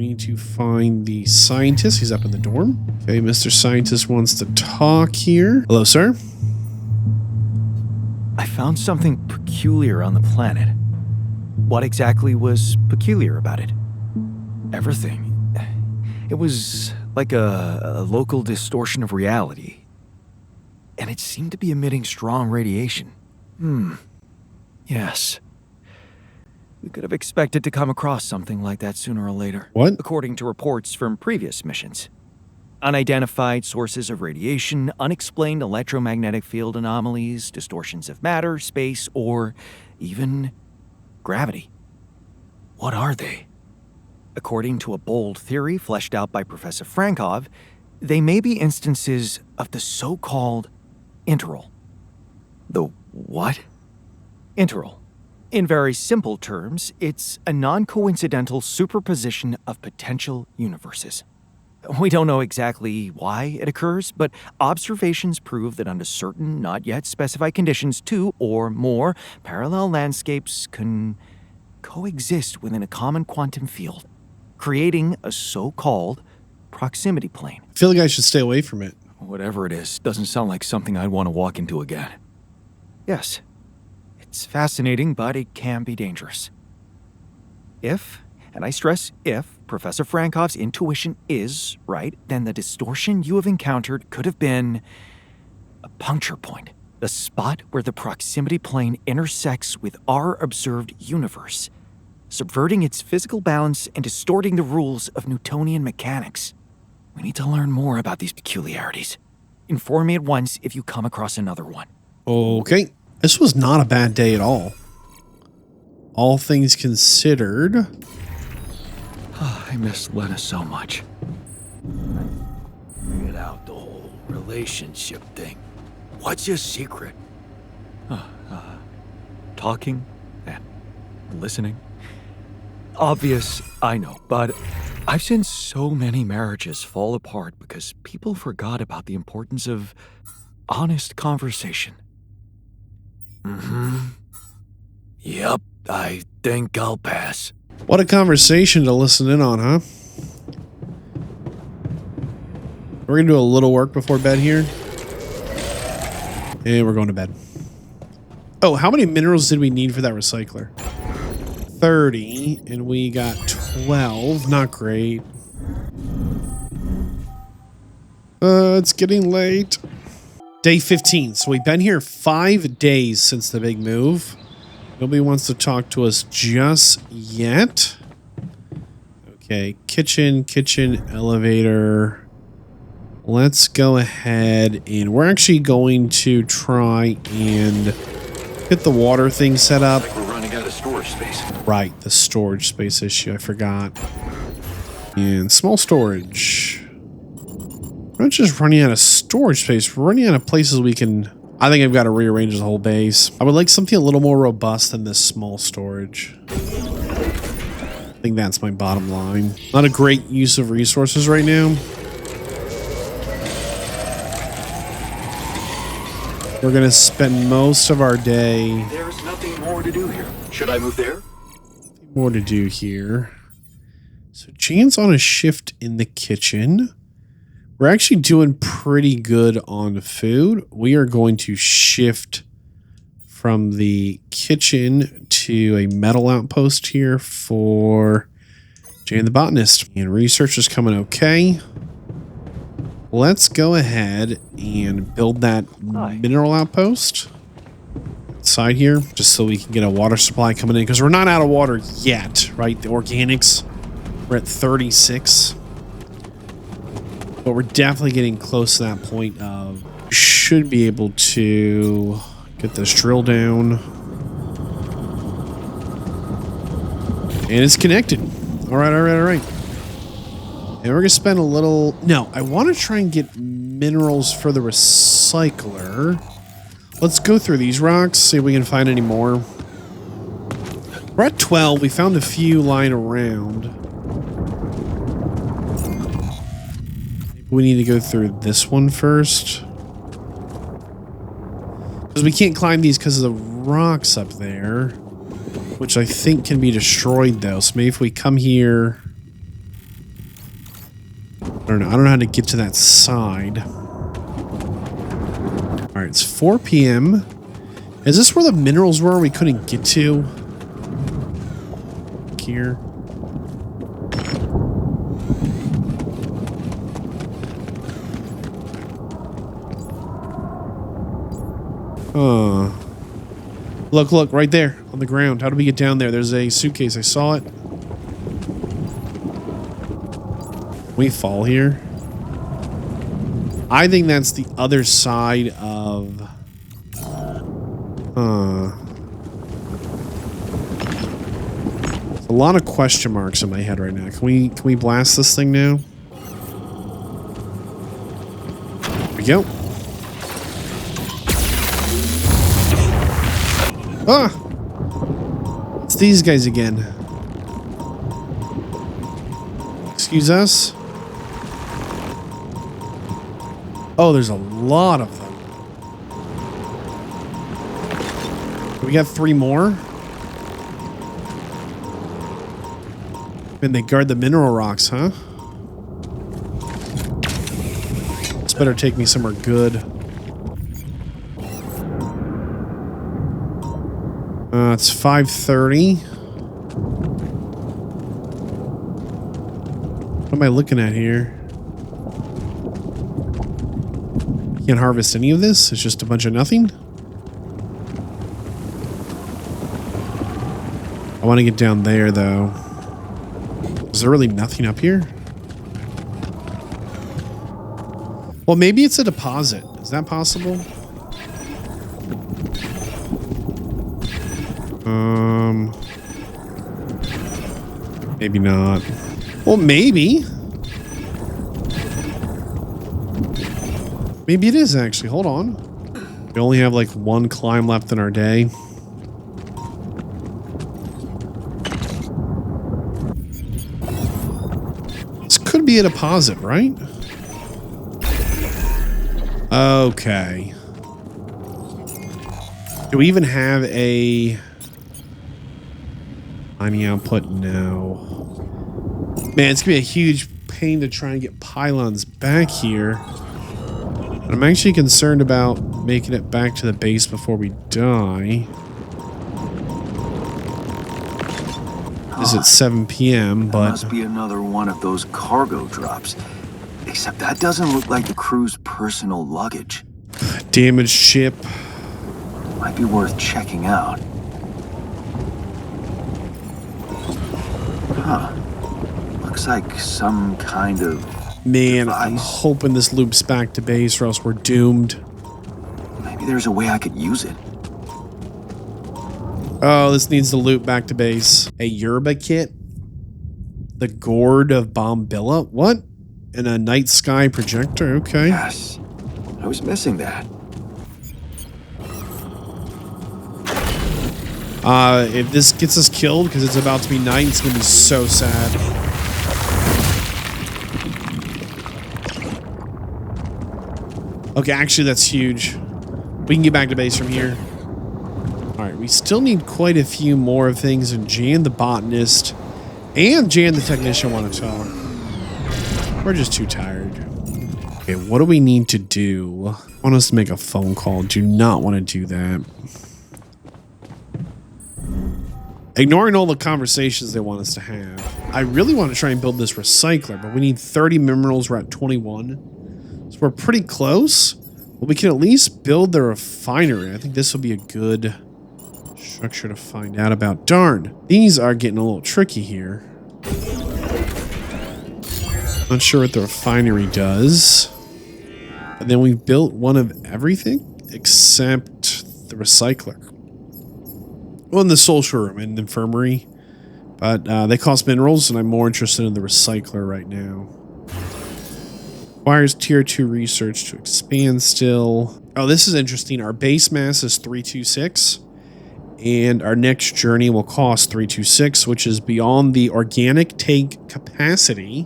we need to find the scientist. He's up in the dorm. Okay, Mr. Scientist wants to talk here. Hello, sir. I found something peculiar on the planet. What exactly was peculiar about it? Everything. It was like a local distortion of reality. And it seemed to be emitting strong radiation. Yes. We could have expected to come across something like that sooner or later. What? According to reports from previous missions. Unidentified sources of radiation, unexplained electromagnetic field anomalies, distortions of matter, space, or even gravity. What are they? According to a bold theory fleshed out by Professor Frankov, they may be instances of the so-called interval. The what? Interval. In very simple terms, it's a non-coincidental superposition of potential universes. We don't know exactly why it occurs, but observations prove that under certain, not yet specified conditions, two or more parallel landscapes can coexist within a common quantum field, creating a so-called proximity plane. I feel like I should stay away from it. Whatever it is, doesn't sound like something I'd want to walk into again. Yes, it's fascinating, but it can be dangerous. If, and I stress if, Professor Frankov's intuition is right, then the distortion you have encountered could have been a puncture point, the spot where the proximity plane intersects with our observed universe, subverting its physical balance and distorting the rules of Newtonian mechanics. We need to learn more about these peculiarities. Inform me at once if you come across another one. Okay. This was not a bad day at all. All things considered. I miss Lena so much. Figured out the whole relationship thing. What's your secret? Talking and listening. Obvious, I know, but I've seen so many marriages fall apart because people forgot about the importance of honest conversation. Yep, I think I'll pass. What a conversation to listen in on, huh? We're going to do a little work before bed here. And we're going to bed. Oh, how many minerals did we need for that recycler? 30, and we got 12. Not great. It's getting late. Day 15. So we've been here 5 days since the big move. Nobody wants to talk to us just yet. Okay, kitchen, elevator. Let's go ahead and we're actually going to try and get the water thing set up. Like we're running out of storage space. Right, the storage space issue, I forgot. And small storage. We're not just running out of storage space, we're running out of places we can... I think I've got to rearrange the whole base. I would like something a little more robust than this small storage. I think that's my bottom line. Not a great use of resources right now. We're going to spend most of our day... There's nothing more to do here. Should I move there? More to do here. So Jan's on a shift in the kitchen. We're actually doing pretty good on food. We are going to shift from the kitchen to a metal outpost here for Jan the Botanist. And research is coming okay. Let's go ahead and build that mineral outpost outside here, just so we can get a water supply coming in, because we're not out of water yet, right? The organics, we're at 36. But we're definitely getting close to that point of should be able to get this drill down. And it's connected. All right. And we're going to spend a little... No, I want to try and get minerals for the recycler. Let's go through these rocks, see if we can find any more. We're at 12. We found a few lying around. We need to go through this one first. Because we can't climb these because of the rocks up there. Which I think can be destroyed though. So maybe if we come here don't know. I don't know how to get to that side. All right, it's 4 p.m. Is this where the minerals were we couldn't get to? Here. Look, right there on the ground. How do we get down there? There's a suitcase. I saw it. We fall here. I think that's the other side of... A lot of question marks in my head right now. Can we blast this thing now? There we go. Ah! It's these guys again. Excuse us? Oh, there's a lot of them. We got 3 more. And they guard the mineral rocks, huh? This better take me somewhere good. It's 5:30. What am I looking at here? Can't harvest any of this? It's just a bunch of nothing? I want to get down there, though. Is there really nothing up here? Well, maybe it's a deposit. Is that possible? Maybe not. Well, maybe. Maybe it is, actually. Hold on. We only have, like, 1 climb left in our day. This could be a deposit, right? Okay. Do we even have a... mining output? No. Man, it's gonna be a huge pain to try and get pylons back here. But I'm actually concerned about making it back to the base before we die. It's at 7 p.m., but... That must be another one of those cargo drops. Except that doesn't look like the crew's personal luggage. Damaged ship. Might be worth checking out. Huh. Looks like some kind of... Man, device. I'm hoping this loops back to base or else we're doomed. Maybe there's a way I could use it. Oh, this needs to loop back to base. A Yerba kit? The Gourd of Bombilla? What? And a night sky projector? Okay. Yes. I was missing that. If this gets us killed because it's about to be night, it's going to be so sad. Okay, actually, that's huge. We can get back to base from here. Alright, we still need quite a few more things, and Jan the botanist and Jan the technician want to talk. We're just too tired. Okay, what do we need to do? I want us to make a phone call. Do not want to do that. Ignoring all the conversations they want us to have. I really want to try and build this recycler, but we need 30 minerals. We're at 21. So we're pretty close. But we can at least build the refinery. I think this will be a good structure to find out about. Darn, these are getting a little tricky here. Not sure what the refinery does. And then we built one of everything except the recycler. Well, in the social room and the infirmary. But they cost minerals, and I'm more interested in the recycler right now. Requires tier 2 research to expand still. Oh, this is interesting. Our base mass is 326. And our next journey will cost 326, which is beyond the organic tank capacity.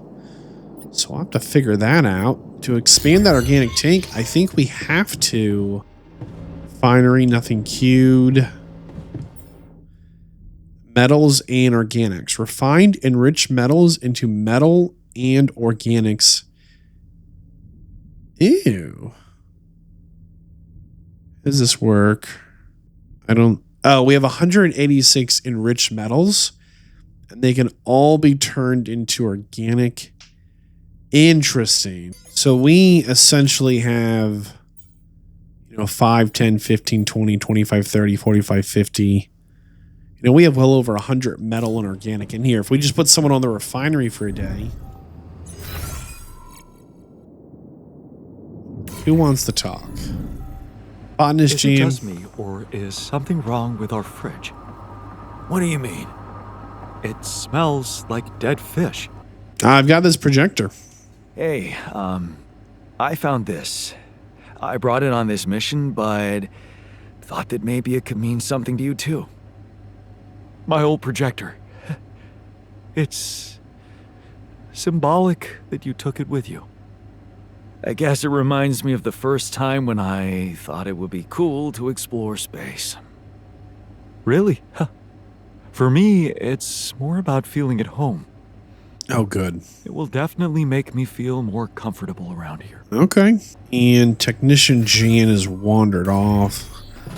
So I'll have to figure that out. To expand that organic tank, I think we have to... Refinery, nothing queued. Metals and organics. Refined enriched metals into metal and organics Ew. Does this work? I don't... Oh, we have 186 enriched metals. And they can all be turned into organic. Interesting. So we essentially have, 5, 10, 15, 20, 25, 30, 45, 50. We have well over 100 metal and organic in here. If we just put someone on the refinery for a day. Who wants to talk? Botanist Is it Jam. just me, or is something wrong with our fridge? What do you mean? It smells like dead fish. I've got this projector. Hey, I found this. I brought it on this mission, but thought that maybe it could mean something to you too. My old projector. It's symbolic that you took it with you. I guess it reminds me of the first time when I thought it would be cool to explore space. Really? Huh. For me, it's more about feeling at home. Oh, good. It will definitely make me feel more comfortable around here. Okay. And Technician Jan has wandered off.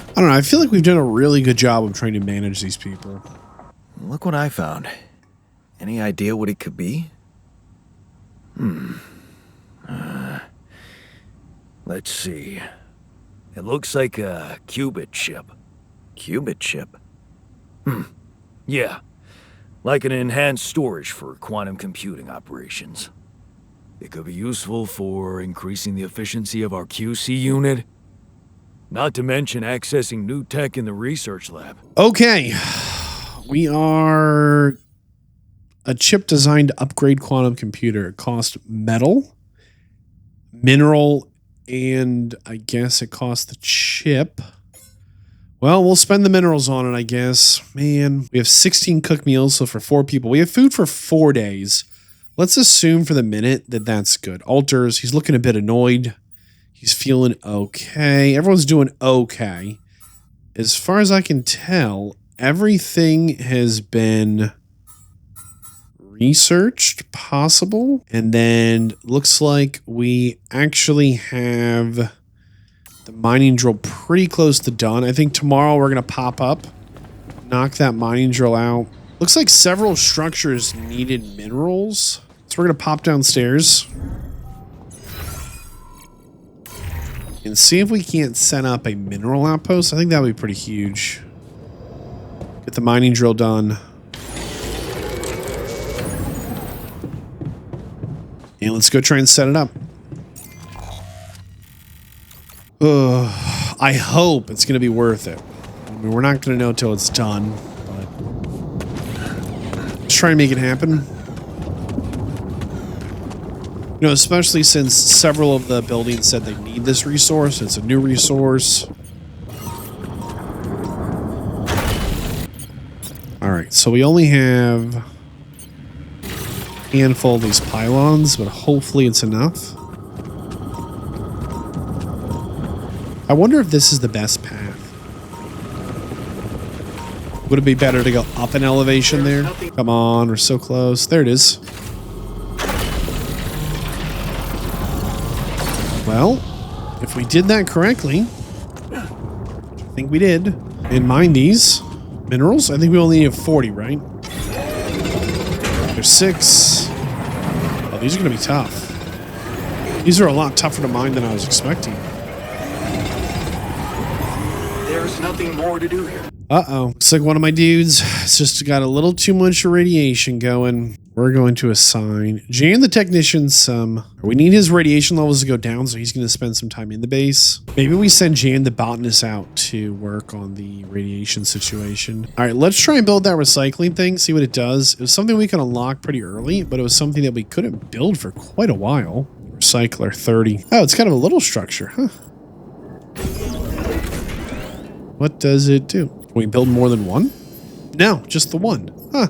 I don't know. I feel like we've done a really good job of trying to manage these people. Look what I found. Any idea what it could be? Let's see. It looks like a qubit chip. Qubit chip? Yeah. Like an enhanced storage for quantum computing operations. It could be useful for increasing the efficiency of our QC unit. Not to mention accessing new tech in the research lab. Okay. We are a chip designed to upgrade quantum computer. It costs metal, mineral, and I guess it costs the chip. Well, we'll spend the minerals on it, I guess. Man, we have 16 cooked meals, so for 4 people. We have food for 4 days. Let's assume for the minute that that's good. Alters, he's looking a bit annoyed. He's feeling okay. Everyone's doing okay. As far as I can tell, everything has been researched, possible. And then looks like we actually have the mining drill pretty close to done. I think tomorrow we're going to pop up, knock that mining drill out. Looks like several structures needed minerals. So we're going to pop downstairs and see if we can't set up a mineral outpost. I think that would be pretty huge. Get the mining drill done. And let's go try and set it up. I hope it's going to be worth it. I mean, we're not going to know till it's done, but let's try and make it happen. Especially since several of the buildings said they need this resource. It's a new resource. All right, so we only have a handful of these pylons, but hopefully it's enough. I wonder if this is the best path. Would it be better to go up an elevation there? Come on, we're so close. There it is. Well, if we did that correctly, which I think we did, and mine these minerals, I think we only need 40, right? There's 6. Oh, these are going to be tough. These are a lot tougher to mine than I was expecting. There's nothing more to do here. Uh-oh. Looks like one of my dudes has just got a little too much radiation going. We're going to assign Jan the technician some... We need his radiation levels to go down, so he's going to spend some time in the base. Maybe we send Jan the botanist out to work on the radiation situation. All right, let's try and build that recycling thing, see what it does. It was something we could unlock pretty early, but it was something that we couldn't build for quite a while. Recycler 30. Oh, it's kind of a little structure, huh? What does it do? Can we build more than one? No, just the one. Huh.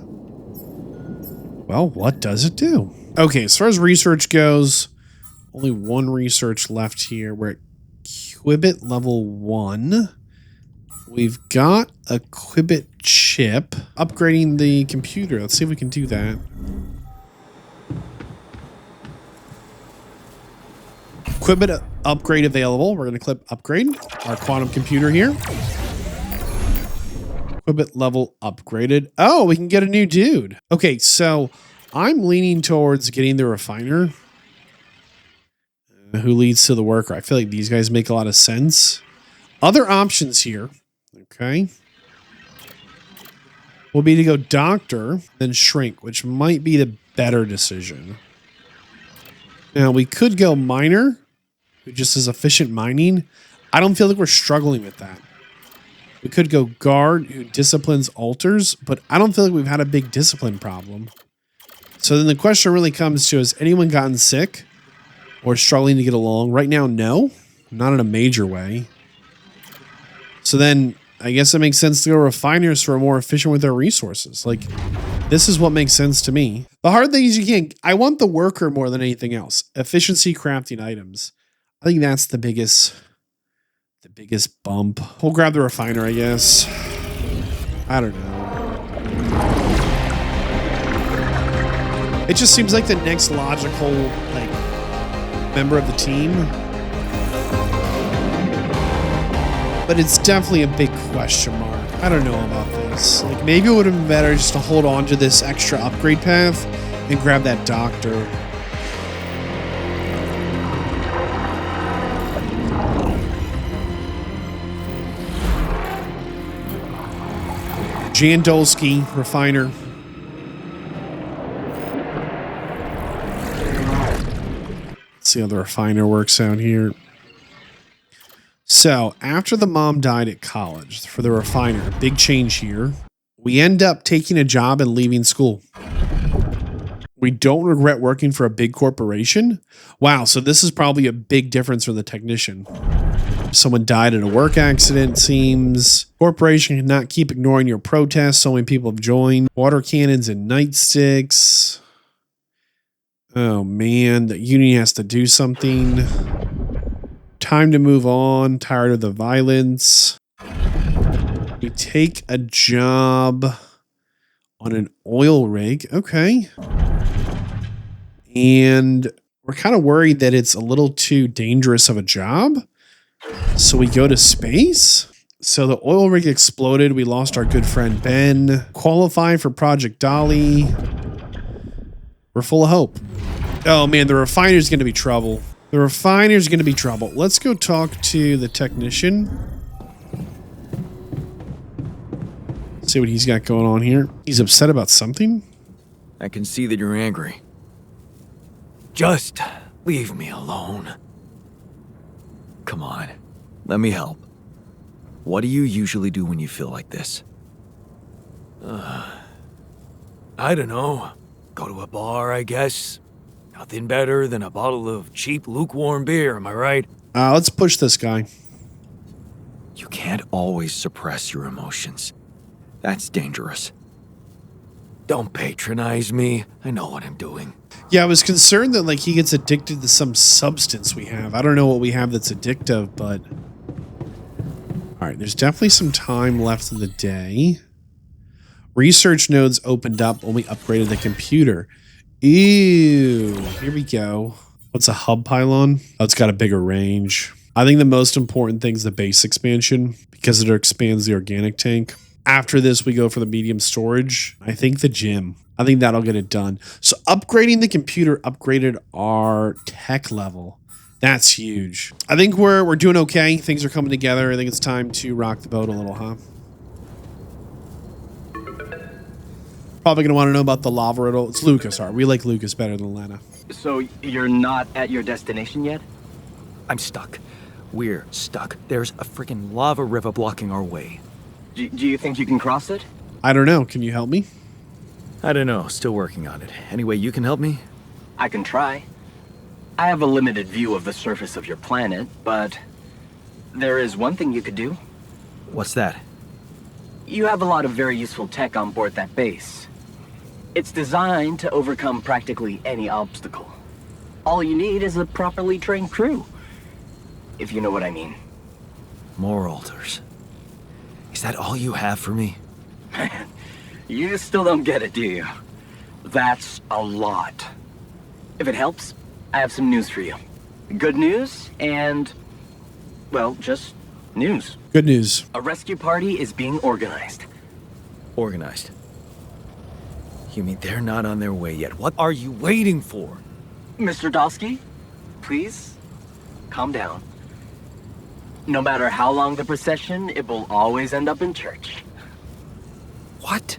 Well, what does it do? Okay, as far as research goes, only one research left here. We're at Qubit level 1. We've got a Qubit chip. Upgrading the computer. Let's see if we can do that. Equipment upgrade available. We're going to click upgrade our quantum computer here. Equipment level upgraded. Oh, we can get a new dude. Okay, so I'm leaning towards getting the refiner who leads to the worker. I feel like these guys make a lot of sense. Other options here. Okay. Will be to go doctor, then shrink, which might be the better decision. Now, we could go miner, who just is efficient mining. I don't feel like we're struggling with that. We could go guard, who disciplines altars, but I don't feel like we've had a big discipline problem. So then the question really comes to, has anyone gotten sick or struggling to get along? Right now, no. Not in a major way. So then I guess it makes sense to go refiners who are more efficient with their resources. Like, this is what makes sense to me. The hard thing is I want the worker more than anything else. Efficiency crafting items. I think that's the biggest bump. We'll grab the refiner, I guess. I don't know. It just seems like the next logical, like, member of the team. But it's definitely a big question mark. I don't know about this. Like, maybe it would have been better just to hold on to this extra upgrade path and grab that doctor. Jandolski, refiner. Let's see how the refiner works out here. So, after the mom died at college, for the refiner, big change here. We end up taking a job and leaving school. We don't regret working for a big corporation. Wow, so this is probably a big difference for the technician. Someone died in a work accident, it seems. Corporation cannot keep ignoring your protests. So many people have joined. Water cannons and nightsticks. Oh man, the union has to do something. Time to move on. Tired of the violence. We take a job on an oil rig. Okay. And we're kind of worried that it's a little too dangerous of a job. So we go to space. So the oil rig exploded. We lost our good friend Ben. Qualify for Project Dolly. We're full of hope. Oh man, the refiner's going to be trouble. The refiner's going to be trouble. Let's go talk to the technician. See what he's got going on here. He's upset about something. I can see that you're angry. Just leave me alone. Come on, let me help. What do you usually do when you feel like this? I don't know. Go to a bar, I guess. Nothing better than a bottle of cheap, lukewarm beer, am I right? Let's push this guy. You can't always suppress your emotions. That's dangerous. Don't patronize me. I know what I'm doing. Yeah, I was concerned that like he gets addicted to some substance we have. I don't know what we have that's addictive, but... Alright, there's definitely some time left in the day. Research nodes opened up when we upgraded the computer. Ew, here we go. What's a hub pylon? Oh, it's got a bigger range. I think the most important thing is the base expansion because it expands the organic tank. After this, we go for the medium storage. I think the gym. I think that'll get it done. So upgrading the computer upgraded our tech level. That's huge. I think we're doing okay. Things are coming together. I think it's time to rock the boat a little, huh? Probably going to want to know about the lava riddle. It's Lucas, we like Lucas better than Lana. So you're not at your destination yet? I'm stuck. We're stuck. There's a freaking lava river blocking our way. Do you think you can cross it? I don't know. Can you help me? I don't know. Still working on it. Anyway, you can help me? I can try. I have a limited view of the surface of your planet, but there is one thing you could do. What's that? You have a lot of very useful tech on board that base. It's designed to overcome practically any obstacle. All you need is a properly trained crew, if you know what I mean. More altars. Is that all you have for me? Man, you still don't get it, do you? That's a lot. If it helps, I have some news for you. Good news and, well, just news. Good news. A rescue party is being organized. Organized. You mean they're not on their way yet? What are you waiting for? Mr. Dosky, please, calm down. No matter how long the procession, it will always end up in church. What?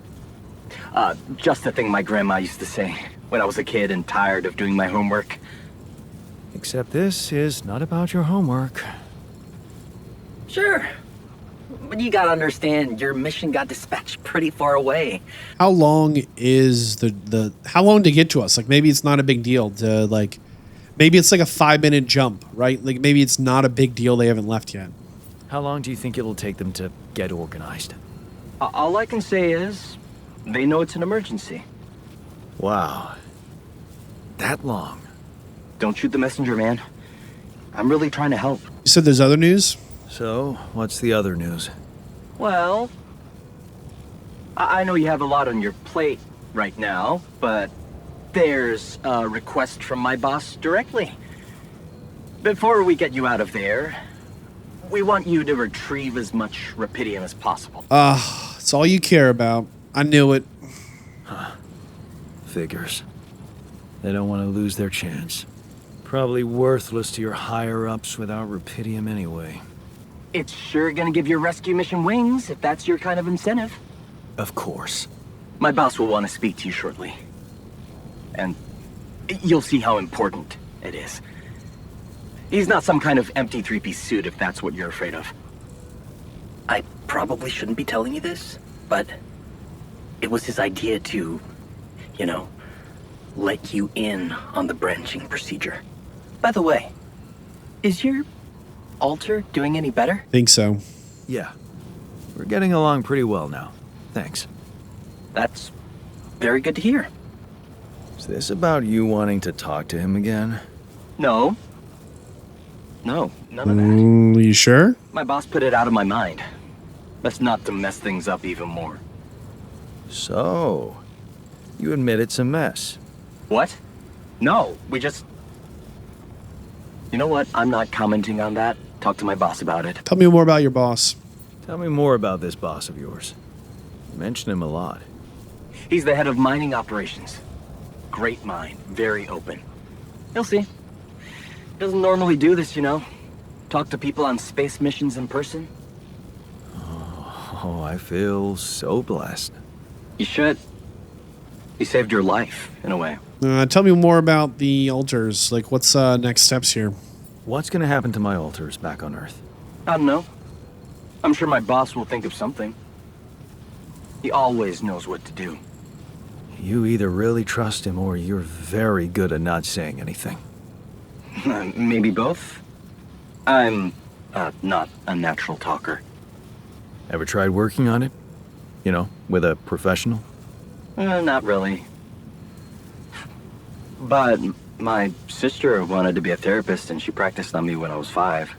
Just the thing my grandma used to say when I was a kid and tired of doing my homework. Except this is not about your homework. Sure. But you gotta understand, your mission got dispatched pretty far away. How long is how long to get to us? Like, maybe it's not a big deal to, like, maybe it's like a 5-minute jump, right? Like, maybe it's not a big deal they haven't left yet. How long do you think it'll take them to get organized? All I can say is, they know it's an emergency. Wow. That long? Don't shoot the messenger, man. I'm really trying to help. You said there's other news? So, what's the other news? Well, I know you have a lot on your plate right now, but there's a request from my boss directly. Before we get you out of there, we want you to retrieve as much Rapidium as possible. It's all you care about. I knew it. Figures. They don't want to lose their chance. Probably worthless to your higher-ups without Rapidium anyway. It's sure gonna give your rescue mission wings, if that's your kind of incentive. Of course. My boss will want to speak to you shortly. And you'll see how important it is. He's not some kind of empty three-piece suit, if that's what you're afraid of. I probably shouldn't be telling you this, but it was his idea to, you know, let you in on the branching procedure. By the way, is your altar doing any better? Think so. Yeah. We're getting along pretty well now. Thanks. That's very good to hear. Is this about you wanting to talk to him again? No. No, none of that. You sure? My boss put it out of my mind. Best not to mess things up even more. So, you admit it's a mess. What? No, we just... You know what? I'm not commenting on that. Talk to my boss about it. Tell me more about your boss. Tell me more about this boss of yours. You mention him a lot. He's the head of mining operations. Great mind, very open. You'll see. Doesn't normally do this, you know. Talk to people on space missions in person. Oh, I feel so blessed. You should. He saved your life, in a way. Tell me more about the altars. Like, what's next steps here? What's gonna happen to my altars back on Earth? I don't know. I'm sure my boss will think of something. He always knows what to do. You either really trust him or you're very good at not saying anything. Maybe both. I'm not a natural talker. Ever tried working on it? You know, with a professional? Not really. But my sister wanted to be a therapist and she practiced on me when I was 5.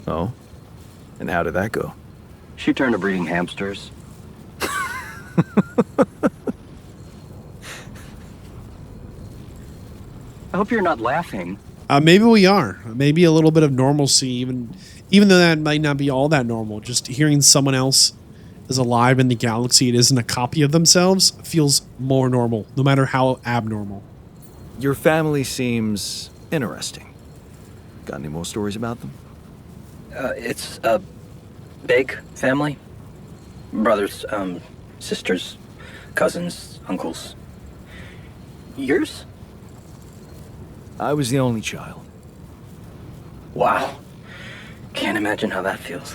Oh? And how did that go? She turned to breeding hamsters. I hope you're not laughing. Maybe we are. Maybe a little bit of normalcy, even though that might not be all that normal. Just hearing someone else is alive in the galaxy, it isn't a copy of themselves, feels more normal, no matter how abnormal. Your family seems interesting. Got any more stories about them? It's a big family. Brothers, sisters, cousins, uncles. Yours? I was the only child. Wow. Can't imagine how that feels.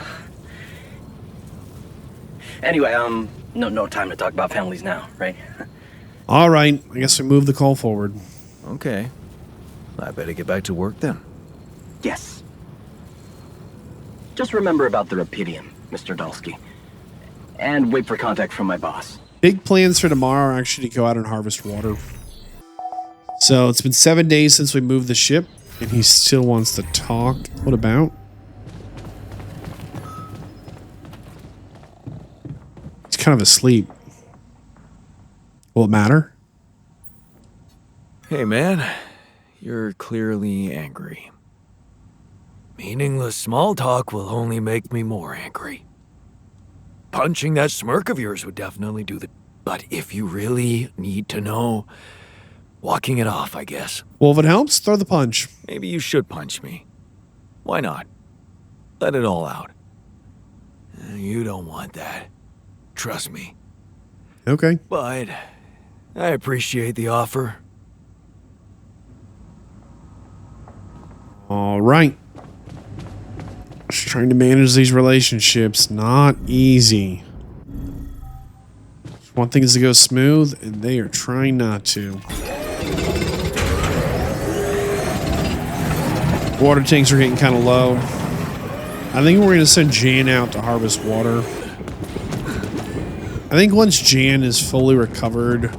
Anyway, no time to talk about families now, right? All right, I guess we move the call forward. Okay. I better get back to work then. Yes. Just remember about the Rapidium, Mr. Dulski. And wait for contact from my boss. Big plans for tomorrow are actually to go out and harvest water. So it's been 7 days since we moved the ship, and he still wants to talk. What about? He's kind of asleep. Will it matter? Hey man, You're clearly angry. Meaningless small talk will only make me more angry. Punching that smirk of yours would definitely do the... But if you really need to know, walking it off, I guess. Well, if it helps, throw the punch. Maybe you should punch me. Why not? Let it all out. You don't want that. Trust me. Okay. But I appreciate the offer. All right. Just trying to manage these relationships. Not easy. Just want things to go smooth, and they are trying not to. Water tanks are getting kind of low. I think we're going to send Jan out to harvest water. I think once Jan is fully recovered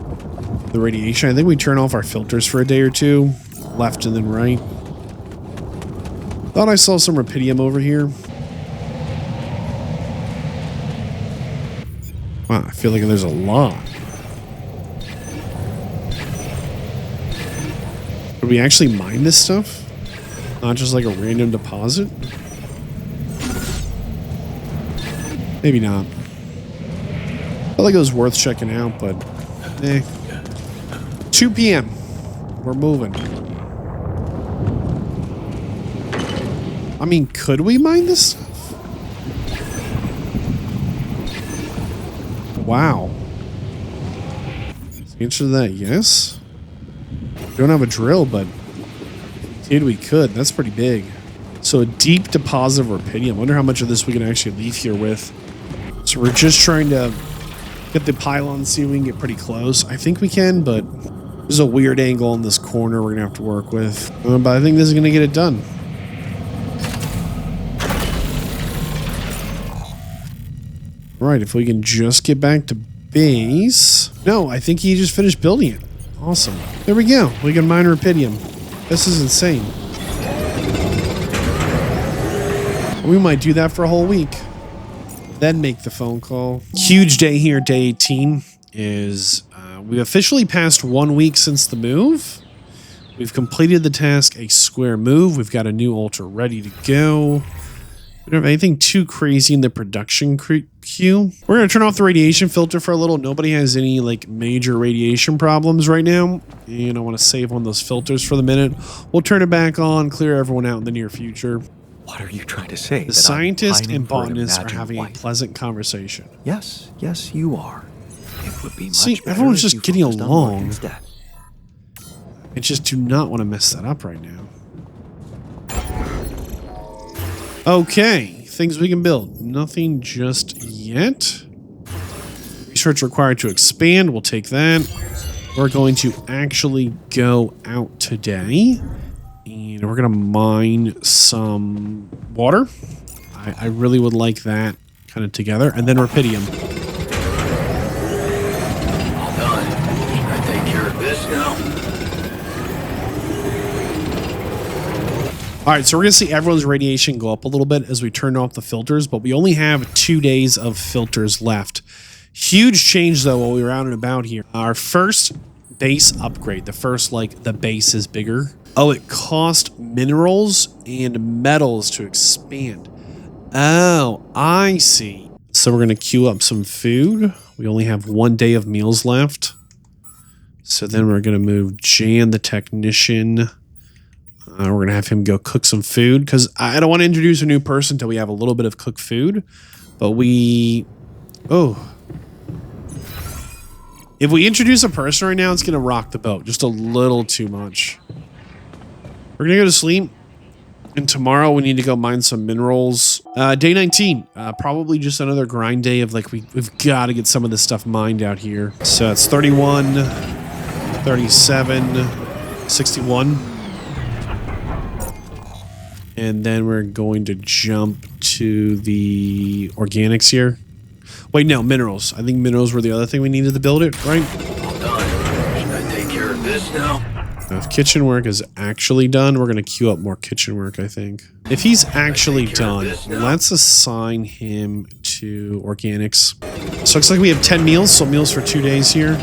the radiation, I think we turn off our filters for a day or two. Left and then right. Thought I saw some rubidium over here. Wow, I feel like there's a lot. Would we actually mine this stuff? Not just like a random deposit? Maybe not. I felt like it was worth checking out, but eh. 2 p.m. We're moving. I mean, could we mine this stuff? Wow. Is the answer to that yes? We don't have a drill, but dude, we could. That's pretty big. So a deep deposit of rubidium. I wonder how much of this we can actually leave here with. So we're just trying to get the pylon, see if we can get pretty close. I think we can, but there's a weird angle in this corner we're going to have to work with. But I think this is going to get it done. All right, if we can just get back to base. No, I think he just finished building it. Awesome. There we go. We can mine rubidium. This is insane. We might do that for a whole week. Then make the phone call. Huge day here, day 18, is we've officially passed 1 week since the move. We've completed the task, a square move. We've got a new ultra ready to go. We don't have anything too crazy in the production queue. We're going to turn off the radiation filter for a little. Nobody has any like major radiation problems right now. And I want to save on those filters for the minute. We'll turn it back on, clear everyone out in the near future. What are you trying to say? The scientist and botanist are having a pleasant conversation. Yes, yes, you are. It would be much See, better everyone's if just you getting focused on work along. instead. I just do not want to mess that up right now. Okay, things we can build. Nothing just yet. Research required to expand. We'll take that. We're going to actually go out today. And we're going to mine some water. I really would like that kind of together. And then rubidium. All done. Should I take care of this now? All right, so we're going to see everyone's radiation go up a little bit as we turn off the filters, but we only have 2 days of filters left. Huge change, though, while we were out and about here. Our first base upgrade, the base is bigger. Oh, it cost minerals and metals to expand. Oh, I see. So we're going to queue up some food. We only have 1 day of meals left. So then we're going to move Jan, the technician. We're going to have him go cook some food because I don't want to introduce a new person until we have a little bit of cooked food. But if we introduce a person right now, it's going to rock the boat just a little too much. We're going to go to sleep. And tomorrow we need to go mine some minerals. Day 19, probably just another grind day of like, we've got to get some of this stuff mined out here. So it's 31, 37, 61. And then we're going to jump to the organics here. Wait, no, minerals. I think minerals were the other thing we needed to build it, right? All done. Should I take care of this now? If kitchen work is actually done, we're going to queue up more kitchen work, I think. If he's actually done, let's assign him to organics. So it looks like we have 10 meals, so meals for 2 days here.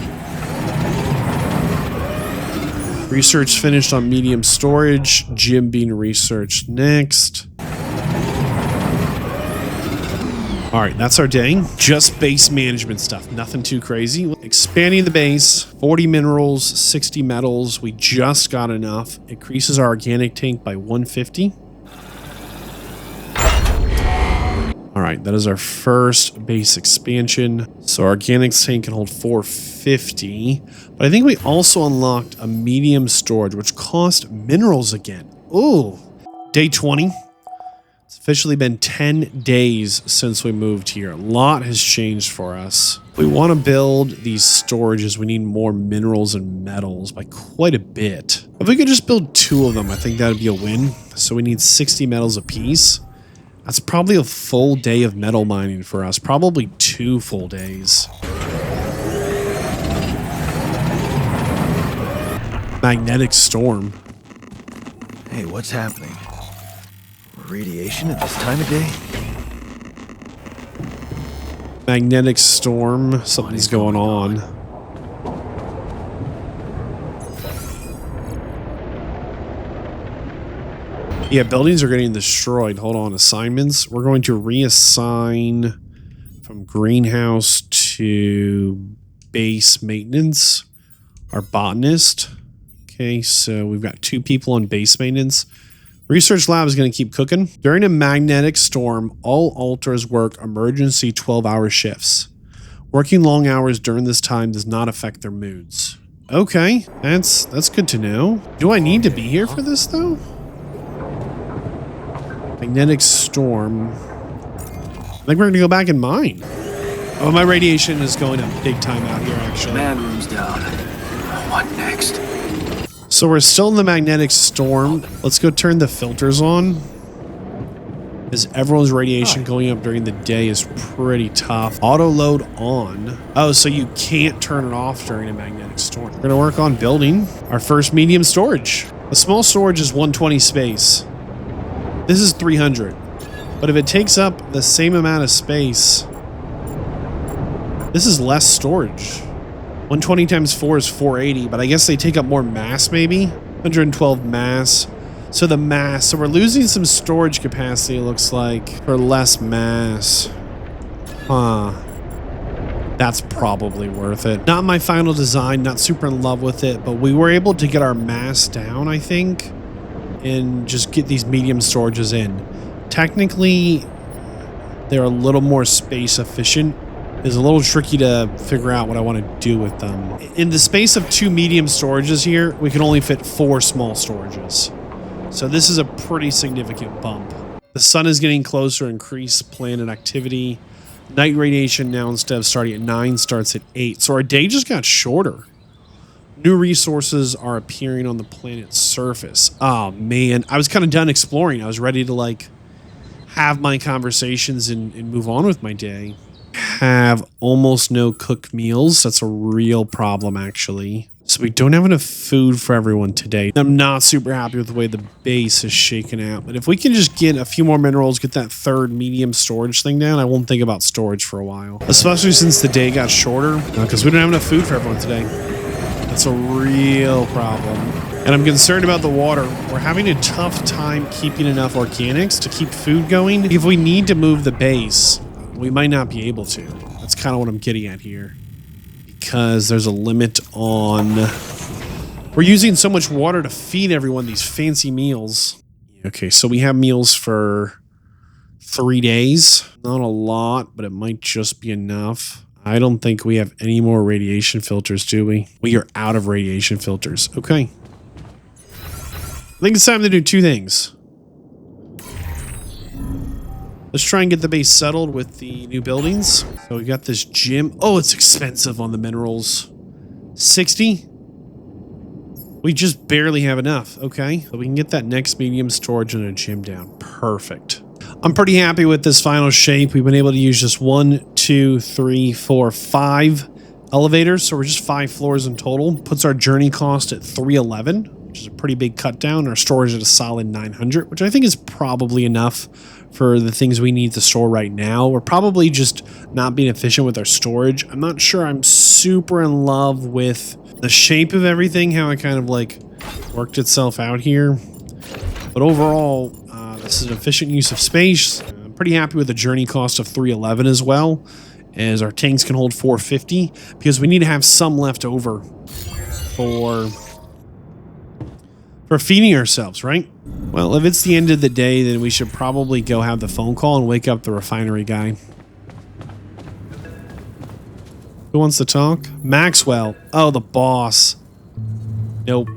Research finished on medium storage. Gym being researched next. All right, that's our day. Just base management stuff. Nothing too crazy. Expanding the base, 40 minerals, 60 metals. We just got enough. Increases our organic tank by 150. All right, that is our first base expansion. So our organic tank can hold 450. But I think we also unlocked a medium storage, which cost minerals again. Ooh, day 20. It's officially been 10 days since we moved here. A lot has changed for us. We want to build these storages. We need more minerals and metals by quite a bit. If we could just build 2 of them, I think that would be a win. So we need 60 metals apiece. That's probably a full day of metal mining for us. Probably 2 full days. Magnetic storm. Hey, what's happening? Radiation at this time of day? Magnetic storm. Something's going on. Yeah, buildings are getting destroyed. Hold on. Assignments. We're going to reassign from greenhouse to base maintenance. Our botanist. Okay, so we've got 2 people on base maintenance. Research lab is going to keep cooking. During a magnetic storm, all altars work emergency 12-hour shifts. Working long hours during this time does not affect their moods. Okay, that's good to know. Do I need to be here for this, though? Magnetic storm. I think we're going to go back and mine. Oh, my radiation is going up big time out here, actually. Man room's down. What next? So we're still in the magnetic storm. Let's go turn the filters on. Because everyone's radiation going up during the day is pretty tough. Auto load on. Oh, so you can't turn it off during a magnetic storm. We're going to work on building our first medium storage. A small storage is 120 space. This is 300. But if it takes up the same amount of space, this is less storage. 120 times 4 is 480, but I guess they take up more mass, maybe? 112 mass. So the mass, so we're losing some storage capacity, it looks like, for less mass. Huh. That's probably worth it. Not my final design, not super in love with it, but we were able to get our mass down, I think, and just get these medium storages in. Technically, they're a little more space efficient. It's a little tricky to figure out what I want to do with them. In the space of 2 medium storages here, we can only fit 4 small storages. So this is a pretty significant bump. The sun is getting closer, increased planet activity. Night radiation now, instead of starting at 9, starts at 8. So our day just got shorter. New resources are appearing on the planet's surface. Oh man, I was kind of done exploring. I was ready to like have my conversations and move on with my day. Have almost no cooked meals. That's a real problem, actually. So we don't have enough food for everyone today. I'm not super happy with the way the base is shaken out. But if we can just get a few more minerals, get that 3rd medium storage thing down, I won't think about storage for a while. Especially since the day got shorter, because we don't have enough food for everyone today. That's a real problem. And I'm concerned about the water. We're having a tough time keeping enough organics to keep food going. If we need to move the base, we might not be able to. That's kind of what I'm getting at here. Because there's a limit on... We're using so much water to feed everyone these fancy meals. Okay, so we have meals for 3 days. Not a lot, but it might just be enough. I don't think we have any more radiation filters, do we? We are out of radiation filters. Okay. I think it's time to do 2 things. Let's try and get the base settled with the new buildings. So we got this gym. Oh, it's expensive on the minerals. 60? We just barely have enough. Okay. So we can get that next medium storage and a gym down. Perfect. I'm pretty happy with this final shape. We've been able to use just 1, 2, 3, 4, 5 elevators. So we're just 5 floors in total. Puts our journey cost at 311, which is a pretty big cut down. Our storage at a solid 900, which I think is probably enough for the things we need to store right now. We're probably just not being efficient with our storage. I'm not sure I'm super in love with the shape of everything, how it kind of like worked itself out here. But overall, this is an efficient use of space. I'm pretty happy with the journey cost of 311 as well, as our tanks can hold 450, because we need to have some left over for feeding ourselves, right? Well, if it's the end of the day, then we should probably go have the phone call and wake up the refinery guy. Who wants to talk? Maxwell. Oh, the boss. Nope.